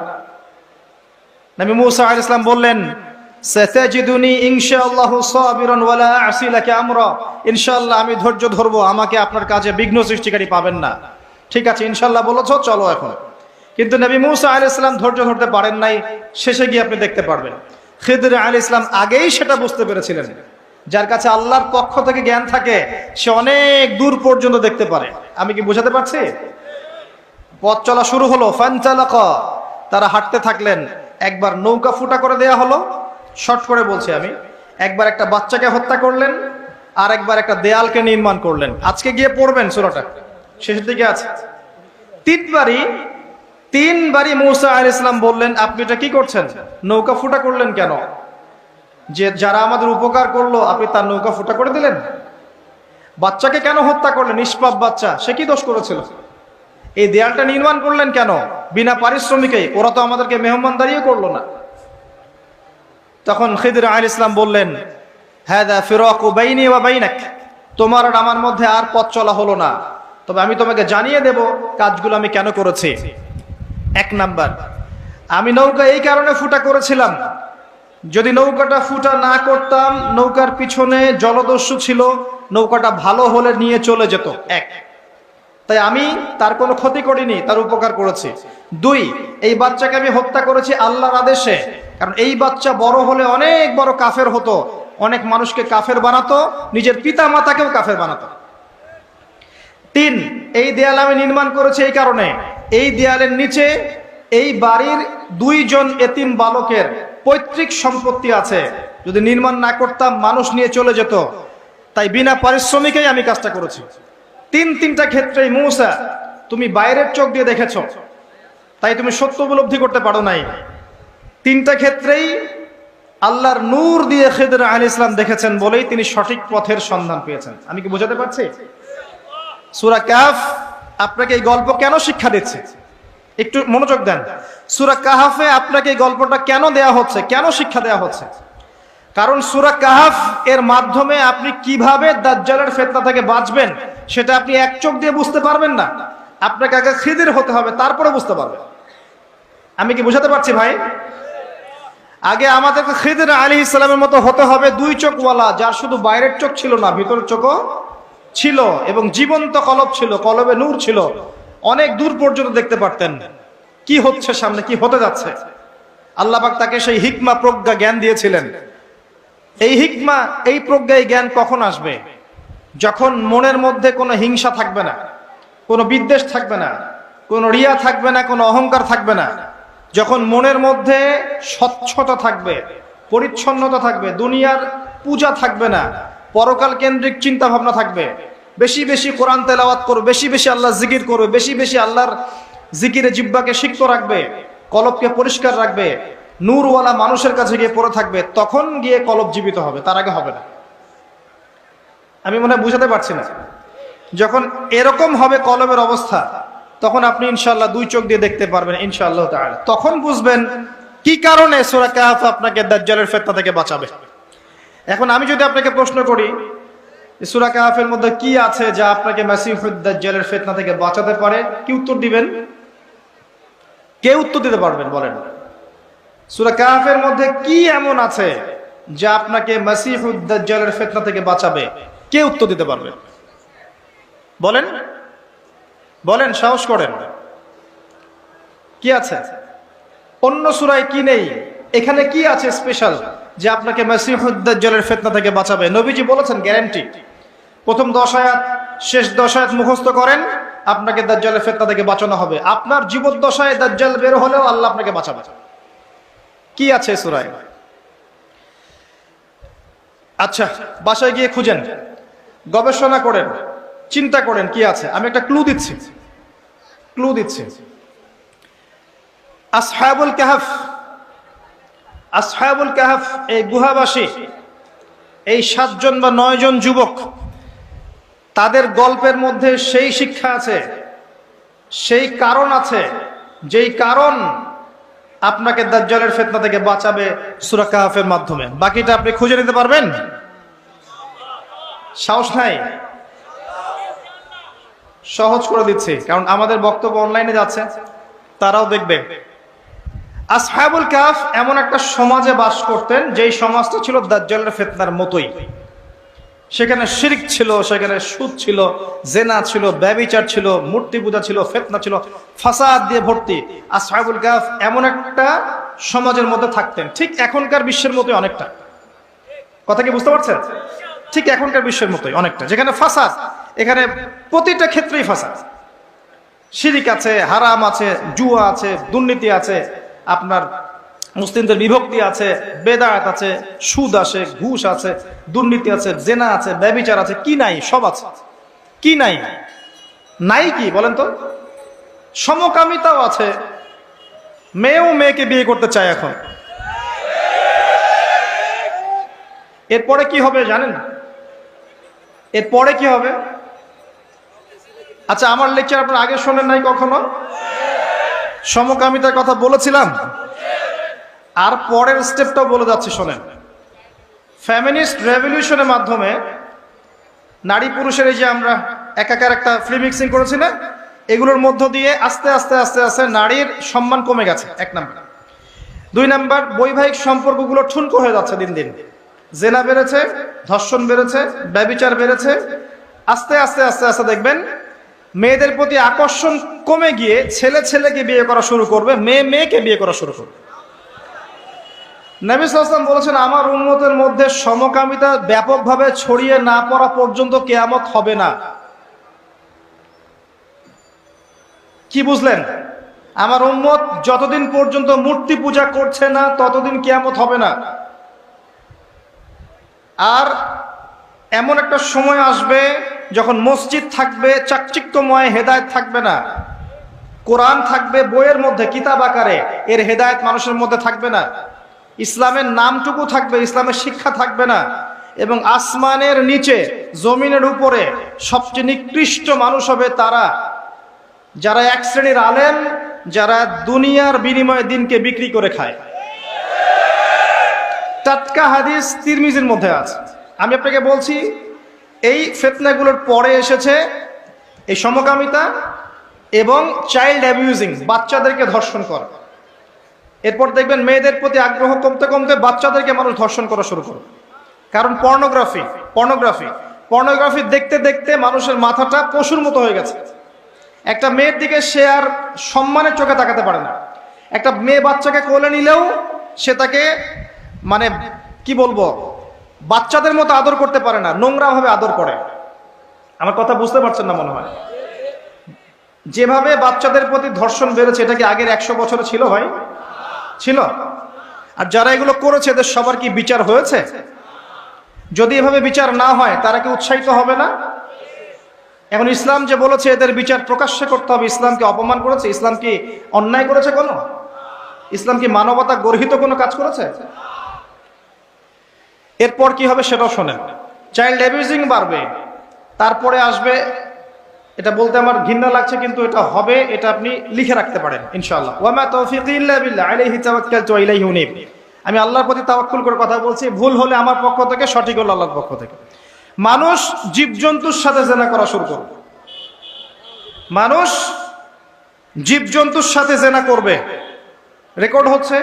নবী মূসা আলাইহিস সালাম বললেন, সাতাজিদুনি ইনশাআল্লাহু সাবিরান ওয়া লা আ'সি লাকা আমরা। ইনশাআল্লাহ আমি ধৈর্য ধরবো, আমাকে আপনার কাজে বিঘ্ন সৃষ্টিকারী পাবেন না। ঠিক আছে, ইনশাআল্লাহ বলেছো, চলো এখন। কিন্তু নবী মূসা আলাইহিস সালাম ধৈর্য ধরতে পারেন নাই। শেষে গিয়ে আপনি দেখতে পারবেন খিদর আলাইহিস সালাম আগেই সেটা বুঝতে পেরেছিলেন, যার কাছে আল্লাহর পক্ষ থেকে জ্ঞান থাকে সে অনেক দূর পর্যন্ত দেখতে পারে। আমি কি বোঝাতে পারছি? পথ চলা শুরু হলো, ফানতালাকা, তারা হাঁটতে থাকলেন। একবার নৌকা ফুটা করে দেয়া হলো, শর্ট করে বলছি আমি। একবার একটা বাচ্চাকে হত্যা করলেন, আর একবার একটা দেয়ালকে নির্মাণ করলেন। আজকে গিয়ে পড়বেন সূরাটা, শেষের দিকে আছে। তিনবারই মূসা আলাইহিস সালাম বললেন, আপনি এটা কি করছেন? নৌকা ফুটা করলেন কেন? যে যারা আমাদের উপকার করলো আপনি তার নৌকা ফুটা করে দিলেন। বাচ্চাকে কেন হত্যা করলেন? নিষ্পাপ বাচ্চা, সে কি দোষ করেছিল? এই দেয়ালটা নির্মাণ করলেন কেন বিনা পারিশ্রমিকে? ওরা তো আমাদেরকে মেহমানদারিও করলো না। তখন খিদর আলাইহিস সালাম বললেন, হাদা ফিরাকু বাইনি ওয়া বাইনাক। তোমার আর আমার মধ্যে আর পথ চলা হলো না, তবে আমি তোমাকে জানিয়ে দেব কাজগুলো আমি কেন করেছি। এক নাম্বার, আমি নৌকা এই কারণে ফুটা করেছিলাম, যদি নৌকাটা ফুটা না করতাম, নৌকার পিছনে জলদস্যু ছিল, নৌকাটা ভালো হলে নিয়ে চলে যেত। এক, তাই আমি তার কোনো ক্ষতি করিনি, তার উপকার করেছি। দুই, এই বাচ্চাকে আমি হত্যা করেছি আল্লাহর আদেশে, কারণ এই বাচ্চা বড় হলে অনেক বড় কাফের হতো, অনেক মানুষকে কাফের বানাতো, নিজের পিতা মাতাকেও কাফের বানাতো। তিন, এই দেয়াল আমি নির্মাণ করেছি এই কারণে, এই দেয়ালের নিচে এই বাড়ির 2 জন এতিম বালকের পৈতৃক সম্পত্তি আছে, যদি নির্মাণ না করতাম মানুষ নিয়ে চলে যেত, তাই বিনা পারিশ্রমিকেই আমি কাজটা করেছি। তিনটা ক্ষেত্রেই মূসা তুমি বাইরের চোখ দিয়ে দেখেছো, তাই তুমি সত্য উপলব্ধি করতে পারো নাই। 3টা ক্ষেত্রেই আল্লাহর নূর দিয়ে খিদর আলাইহিস সালাম দেখেছেন বলেই তিনি সঠিক পথের সন্ধান পেয়েছেন। আমি কি বোঝাতে পারছি? সূরা কাহফ আপনাকে এই গল্প কেন শিক্ষা দিচ্ছে, একটু মনোযোগ দেন। সূরা কাহফে আপনাকে এই গল্পটা কেন দেয়া হচ্ছে, কেন শিক্ষা দেয়া হচ্ছে? কারণ সূরা কাহফ এর মাধ্যমে আপনি কিভাবে দাজ্জালের ফিতনা থেকে বাঁচবেন সেটা আপনি এক চোখ দিয়ে বুঝতে পারবেন না। আপনাকে আগে খিদির হতে হবে, তারপরে বুঝতে পারবেন। আমি কি বোঝাতে পারছি ভাই? আগে আমাদেরকে খিদর আলাইহিস সালামের মতো হতে হবে, 2 চোখওয়ালা, যার শুধু বাইরের চোখ ছিল না, ভিতরের চোখও ছিল, এবং জীবন্ত কলব ছিল, কলবে নূর ছিল, অনেক দূর পর্যন্ত দেখতে পারতেন কি হচ্ছে সামনে, কি হতে যাচ্ছে। আল্লাহ পাক তাকে সেই হিকমা, প্রজ্ঞা, জ্ঞান দিয়েছিলেন। এই হিকমা, এই প্রজ্ঞা, এই জ্ঞান কখন আসবে? যখন মনের মধ্যে কোনো হিংসা থাকবে না, কোনো বিদ্বেষ থাকবে না, কোনো রিয়া থাকবে না, কোনো অহংকার থাকবে না। যখন মনের মধ্যে স্বচ্ছতা থাকবে, পরিচ্ছন্নতা থাকবে, দুনিয়ার পূজা থাকবে না, পরকাল কেন্দ্রিক চিন্তা ভাবনা থাকবে, বেশি বেশি কোরআন তেলাওয়াত করবে, বেশি বেশি আল্লাহ জিকির করবে, বেশি বেশি আল্লাহর জিকিরে জিহ্বাকে সিক্ত রাখবে, কলবকে পরিষ্কার রাখবে, নূরওয়ালা মানুষের কাছে গিয়ে পড়ে থাকবে, তখন গিয়ে কলব জীবিত হবে, তার আগে হবে না। আমি মনে হয় বুঝাতে পারছি না। যখন এরকম হবে কলবের অবস্থা, তখন আপনি ইনশাআল্লাহ 2 চোখ দিয়ে দেখতে পারবেন ইনশাআল্লাহ তাআলা। তখন বুঝবেন কি কারণে সূরা কাহফ আপনাকে দাজ্জালের ফিতনা থেকে বাঁচাবে। এখন আমি যদি আপনাকে প্রশ্ন করি সূরা কাহফের মধ্যে কি আছে যা আপনাকে মাসিহুদ দাজ্জালের ফিতনা থেকে বাঁচাতে পারে, কি উত্তর দিবেন? কে উত্তর দিতে পারবেন বলেন? সূরা কাহফের মধ্যে কি এমন আছে যা আপনাকে মাসিহুদ দাজ্জালের ফিতনা থেকে বাঁচাবে? কে উত্তর দিতে পারবে? বলেন বলেন, সাহস করেন। কি আছে? অন্য সূরায় কি নেই? এখানে কি আছে স্পেশাল যে আপনাকে মাসিহুদ দাজ্জালের ফিতনা থেকে বাঁচাবে? নবীজি বলেছেন গ্যারান্টি। প্রথম 10 আয়াত, শেষ 10 আয়াত মুখস্থ করেন, আপনাকে দাজ্জালের ফিতনা থেকে বাঁচানো হবে। আপনার জীবদ্দশায় দাজ্জাল বের হলেও আল্লাহ আপনাকে বাঁচাবে। কি আছে সূরায়? আচ্ছা, বাসায় গিয়ে খুঁজেন, গবেষণা করেন, চিন্তা করেন কি আছে। আমি একটা ক্লু দিচ্ছি। আসহাবুল কাহফ, এই গুহাবাসী, এই 7 জন বা 9 জন যুবক, তাদের গল্পের মধ্যে সেই শিক্ষা আছে, সেই কারণ আছে, যেই কারণ আপনাকে দাজ্জালের ফিতনা থেকে বাঁচাবে সূরা কাহফের মাধ্যমে। বাকিটা আপনি খুঁজে নিতে পারবেন? সাহস নাই? সহজ করে দিচ্ছি, কারণ আমাদের বক্তব্য অনলাইনে যাচ্ছে, তারাও দেখবে। আসহাবুল কাহফ এমন একটা সমাজে বাস করতেন যেই সমাজটা ছিল দাজ্জালের ফিতনার মতোই। সেখানে শিরক ছিল, সেখানে সুদ ছিল, জেনা ছিল, ব্যভিচার ছিল, মূর্তি পূজা ছিল, ফিতনা ছিল, ফাসাদ দিয়ে ভর্তি। আসহাবুল কাহফ এমন একটা সমাজের মধ্যে থাকতেন, ঠিক এখনকার বিশ্বের মতোই অনেকটা। কথা কি বুঝতে পারছেন? ঠিক এখনকার বিশ্বের মতোই অনেকটা, যেখানে ফাসাদ, এখানে প্রতিটা ক্ষেত্রেই ফাসাদ। শিরিক আছে, হারাম আছে, জুয়া আছে, দুর্নীতি আছে, আপনার মুসলিমদের বিভক্তি আছে, বেদাত আছে, সুদ আছে, ঘুষ আছে, দুর্নীতি আছে, জেনা আছে, ব্যভিচার আছে, কি নাই? সব আছে। কি নাই? নাই কি বলেন তো? সমকামিতাও আছে, মেয়েও মেয়েকে বিয়ে করতে চায় এখন। এরপরে কি হবে জানেন? এরপরে কি হবে? আচ্ছা, আমার লেকচার আপনারা আগে শোনেন নাই কখনো? সমকামিতার কথা বলেছিলাম, আর পরের স্টেপটাও বলে যাচ্ছি, শোনেন। ফেমিনিস্ট রেভলিউশনের মাধ্যমে নারী পুরুষের এই যে আমরা একাকার একটা ফ্রি মিক্সিং করেছি না, এগুলোর মধ্য দিয়ে আস্তে আস্তে আস্তে আস্তে নারীর সম্মান কমে গেছে, 1 নাম্বার। 2 নাম্বার, বৈবাহিক সম্পর্কগুলো ঠুনকো হয়ে যাচ্ছে দিন দিন। জেনা বেড়েছে, ধর্ষণ বেড়েছে, ব্যভিচার বেড়েছে। আস্তে আস্তে আস্তে আস্তে দেখবেন মেয়েদের প্রতি আকর্ষণ কমে গিয়ে ছেলে ছেলেকে বিয়ে করা শুরু করবে, মেয়ে মেয়েকে বিয়ে করা শুরু করবে। নবী সাল্লাল্লাহু আলাইহি ওয়াসাল্লাম বলেছেন, আমার উম্মতের মধ্যে সমকামিতা ব্যাপকভাবে ছড়িয়ে না পড়া পর্যন্ত কিয়ামত হবে না। কি বুঝলেন? আমার উম্মত যতদিন পর্যন্ত মূর্তি পূজা করছে না ততদিন কিয়ামত হবে না। আর এমন একটা সময় আসবে যখন মসজিদ থাকবে চাকচিক্যময়, হেদায়েত থাকবে না। কোরআন থাকবে বইয়ের মধ্যে কিতাব আকারে, এর হেদায়েত মানুষের মধ্যে থাকবে না। ইসলামের নামটুকু থাকবে, ইসলামের শিক্ষা থাকবে না। এবং আসমানের নিচে জমিনের উপরে সবচেয়ে নিকৃষ্ট মানুষ হবে তারা যারা এক শ্রেণীর আলেম, যারা দুনিয়ার বিনিময়ে দিনকে বিক্রি করে খায়। টাটকা হাদিস তিরমিজির মধ্যে আছে। আমি আপনাকে বলছি, এই ফিতনাগুলোর পরে এসেছে এই সমকামিতা এবং চাইল্ড অ্যাবিউজিং, বাচ্চাদেরকে ধর্ষণ করা। এরপর দেখবেন মেয়েদের প্রতি আগ্রহ কমতে কমতে বাচ্চাদেরকে মানুষ ধর্ষণ করা শুরু করে। কারণ পর্নোগ্রাফি দেখতে দেখতে মানুষের মাথাটা পশুর মতো হয়ে গেছে। একটা মেয়ের দিকে সে আর সম্মানের চোখে তাকাতে পারে না। একটা মেয়ে বাচ্চাকে কোলে নিলেও সে তাকে মানে কি বলবো, বাচ্চাদের মতো আদর করতে পারে না, নোংরা ভাবে আদর করে। আমার কথা বুঝতে পারছেন না মনে হয়। যেভাবে বাচ্চাদের প্রতি ধর্ষণ বেড়েছে, এটা কি আগের 100 বছরে ছিল ভাই? ছিল? আর যারা এগুলো করেছে এদের সবার কি বিচার হয়েছে? যদি এভাবে বিচার না হয় তারা কি উৎসাহিত হবে না? এখন ইসলাম যে বলেছে এদের বিচার প্রকাশ্যে করতে হবে, ইসলামকে অপমান করেছে? ইসলাম কি অন্যায় করেছে কোনো? ইসলাম কি মানবতা গর্হিত কোনো কাজ করেছে? এরপর কি হবে সেটাও শোনেন। চাইল্ড অ্যাবিউজিং বাড়বে, তারপরে আসবে, এটা বলতে আমার ঘৃণা লাগছে কিন্তু এটা হবে, এটা আপনি লিখে রাখতে পারেন ইনশাআল্লাহ। ওয়ামা তাওফীকি ইল্লা বিল্লাহ আলাইহি তাওয়াক্কালতু ওয়া ইলাইহি উনীব। আমি আল্লাহর প্রতি তাওয়াক্কুল করে কথা বলছি, ভুল হলে আমার পক্ষ থেকে, সঠিক হলে আল্লাহর পক্ষ থেকে। মানুষ জীবজন্তুর সাথে জেনা করা শুরু করবে। মানুষ জীবজন্তুর সাথে জেনা করবে। রেকর্ড হচ্ছে,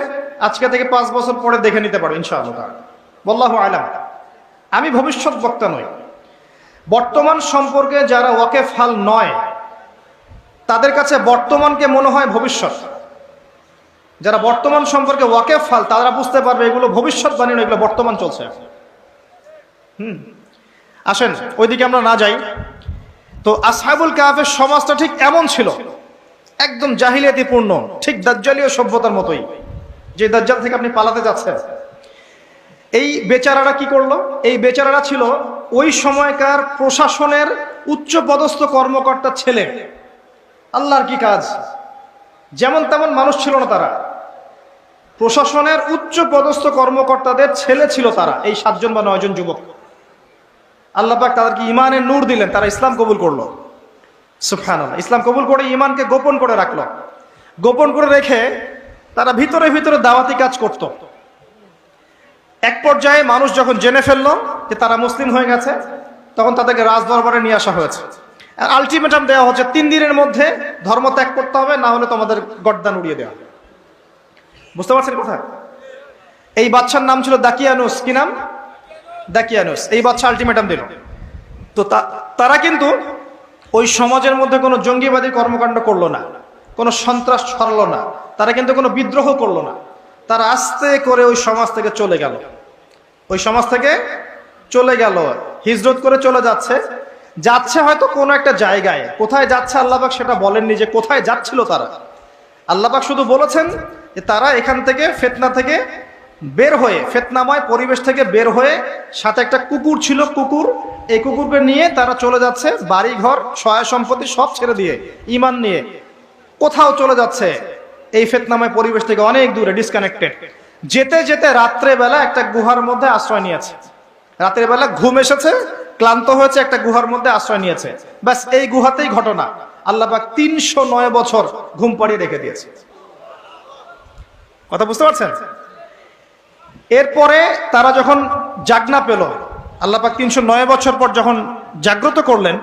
আজকে থেকে 5 বছর পরে দেখে নিতে পারো ইনশাআল্লাহ। আল্লাহু আ'লাম। আমি ভবিষ্যৎ বক্তা নই। বর্তমান সম্পর্কে যারা ওয়াকেফহাল নয় তাদের কাছে বর্তমানকে মনে হয় ভবিষ্যৎ। যারা বর্তমান সম্পর্কে ওয়াকেফহাল তারা বুঝতে পারবে এগুলো ভবিষ্যৎবাণী নয়, এগুলো বর্তমান চলছে। আসেন ওইদিকে আমরা না যাই। তো আসহাবুল কাহফের সমাজটা ঠিক এমন ছিল, একদম জাহিলিয়াতিপূর্ণ, ঠিক দাজ্জালীয় সভ্যতার মতোই, যে দাজ্জাল থেকে আপনি পালাতে যাচ্ছেন। এই বেচারারা কি করলো? এই বেচারারা ছিল ওই সময়কার প্রশাসনের উচ্চ পদস্থ কর্মকর্তার ছেলে। আল্লাহর কি কাজ! যেমন তেমন মানুষ ছিল না তারা, প্রশাসনের উচ্চ পদস্থ কর্মকর্তাদের ছেলে ছিল তারা, এই 7 জন বা 9 জন যুবক। আল্লাহ পাক তাদেরকে ইমানের নূর দিলেন, তারা ইসলাম কবুল করলো। সুবহানাল্লাহ। ইসলাম কবুল করে ইমানকে গোপন করে রাখলো। গোপন করে রেখে তারা ভিতরে ভিতরে দাওয়াতি কাজ করত। এক পর্যায়ে মানুষ যখন জেনে ফেললো যে তারা মুসলিম হয়ে গেছে, তখন তাদেরকে রাজদরবারে নিয়ে আসা হয়েছে। আর আলটিমেটাম দেওয়া হচ্ছে 3 দিনের মধ্যে ধর্ম ত্যাগ করতে হবে, না হলে তোমাদের গর্দান উড়িয়ে দেওয়া হবে। বুঝতে পারছেন কথা? এই বাচ্চার নাম ছিল দাকিয়ানুস। কি নাম? দাকিয়ানুস। এই বাচ্চা আলটিমেটাম দিল। তো তারা কিন্তু ওই সমাজের মধ্যে কোনো জঙ্গিবাদী কর্মকাণ্ড করলো না, কোনো সন্ত্রাস ছড়ালো না, তারা কিন্তু কোনো বিদ্রোহ করলো না। তারা আস্তে করে ওই সমাজ থেকে চলে গেল। ওই সমাজ থেকে চলে গেল, হিজরত করে চলে যাচ্ছে হয়তো কোনো একটা জায়গায়। কোথায় যাচ্ছে আল্লাহ পাক সেটা বলেননি যে কোথায় যাচ্ছিল তারা। আল্লাহ পাক শুধু বলেছেন যে তারা এখান থেকে ফিতনা থেকে বের হয়ে, ফিতনাময় পরিবেশ থেকে বের হয়ে, সাথে একটা কুকুর ছিল, কুকুর, এই কুকুরকে নিয়ে তারা চলে যাচ্ছে বাড়ি ঘর সহায় সম্পত্তি সব ছেড়ে দিয়ে, ইমান নিয়ে কোথাও চলে যাচ্ছে এই ফিতনাময় পরিবেশ থেকে অনেক দূরে, ডিসকানেক্টেড। যেতে যেতে রাত্রে বেলা একটা গুহার মধ্যে আশ্রয় নিয়েছে। রাতের বেলা ঘুম এসেছে, ক্লান্ত হয়েছে, একটা গুহার মধ্যে আশ্রয় নিয়েছে। ব্যাস এই গুহাতেই ঘটনা। আল্লাহ পাক 309 বছর ঘুম পাড়িয়ে রেখে দিয়েছে। কথা বুঝতে পারছেন? এরপরে তারা যখন জাগনা পেল, আল্লাহ পাক 309 বছর পর যখন জাগ্রত করলেন,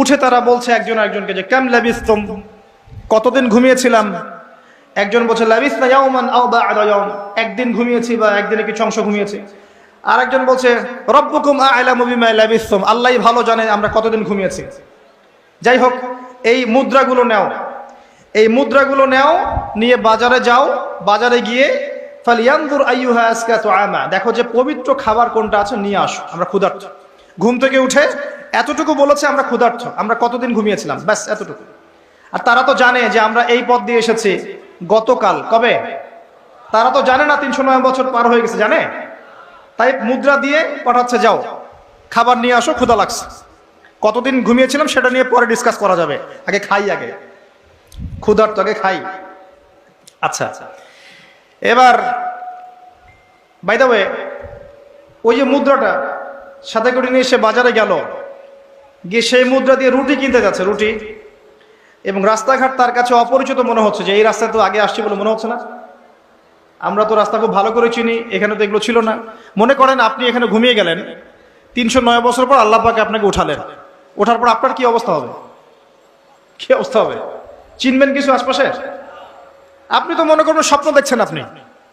উঠে তারা বলছে একজন আরেকজনকে যে কাম লাবিসতুম, কতদিন ঘুমিয়েছিলাম? একজন বলছে লাবিসনা ইয়াওমান আও বা'দা ইয়াওম, একদিন ঘুমিয়েছি বা একদিনে কিছু অংশ ঘুমিয়েছি। আর একজন বলছে রব্বুকুম আ'লামু বিমা লাবিসতুম, আল্লাহই ভালো জানে আমরা কতদিন ঘুমিয়েছি। যাই হোক, এই মুদ্রাগুলো নাও, এই মুদ্রাগুলো নাও, নিয়ে বাজারে যাও, বাজারে গিয়ে ফালিয়ানজুর আইয়ুহা আজকা তুআমা, দেখো যে পবিত্র খাবার কোনটা আছে নিয়ে আসো, আমরা ক্ষুধার্ত। ঘুম থেকে উঠে এতটুকু বলেছে আমরা ক্ষুধার্ত, আমরা কতদিন ঘুমিয়েছিলাম, ব্যাস এতটুকু। আর তারা তো জানে যে আমরা এই পথ দিয়ে এসেছি গতকাল, কবে? তারা তো জানে না 309 বছর পার হয়ে গেছে, জানে? তাই মুদ্রা দিয়ে পাঠাচ্ছে, যাও খাবার নিয়ে আসো, ক্ষুধা লাগছে। কতদিন ঘুমিয়েছিলাম সেটা নিয়ে পরে ডিসকাস করা যাবে, আগে খাই, আগে ক্ষুধার তো আগে খাই। আচ্ছা, এবার বাই দ্য ওয়ে, ওই যে মুদ্রাটা সাথে করে নিয়ে সে বাজারে গেল, গিয়ে সেই মুদ্রা দিয়ে রুটি কিনতে যাচ্ছে, রুটি। এবং রাস্তাঘাট তার কাছে অপরিচিত মনে হচ্ছে, যে এই রাস্তায় তো আগে আসছি বলে মনে হচ্ছে না, আমরা তো রাস্তা খুব ভালো করে চিনি, এখানে তো এগুলো ছিল না। মনে করেন আপনি এখানে ঘুমিয়ে গেলেন, 309 বছর পর আল্লাহ পাক আপনাকে উঠালেন, ওঠার পর আপনার কি অবস্থা হবে? কি অবস্থা হবে? চিনবেন কিছু আশপাশে? আপনি তো মনে করবেন স্বপ্ন দেখছেন আপনি,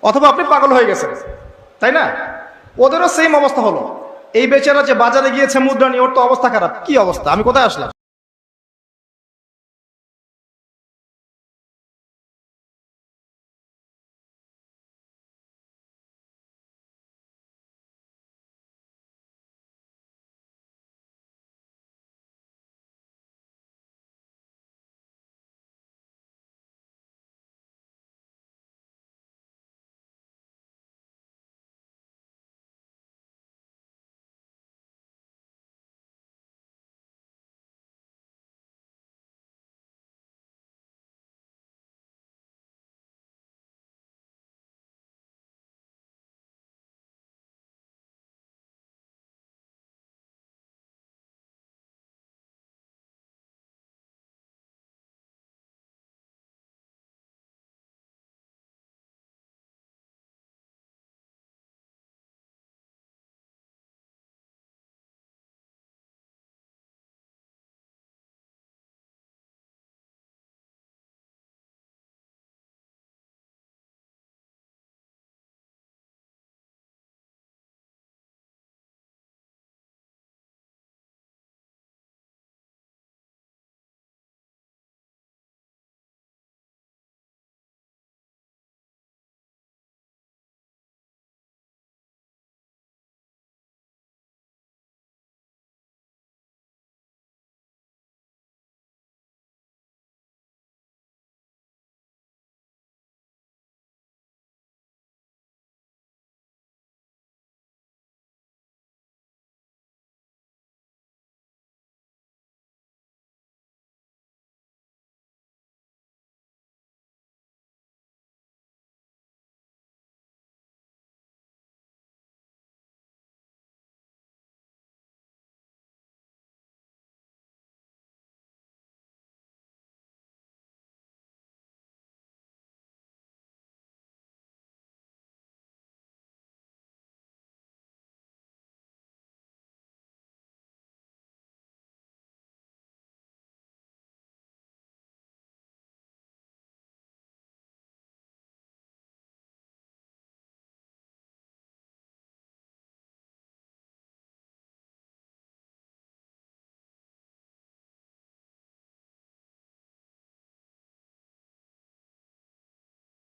অথবা আপনি পাগল হয়ে গেছেন, তাই না? ওদেরও সেম অবস্থা হলো। এই বেচারা যে বাজারে গিয়েছে মুদ্রা নিয়ে, ওর তো অবস্থা খারাপ। কি অবস্থা, আমি কোথায় আসলাম?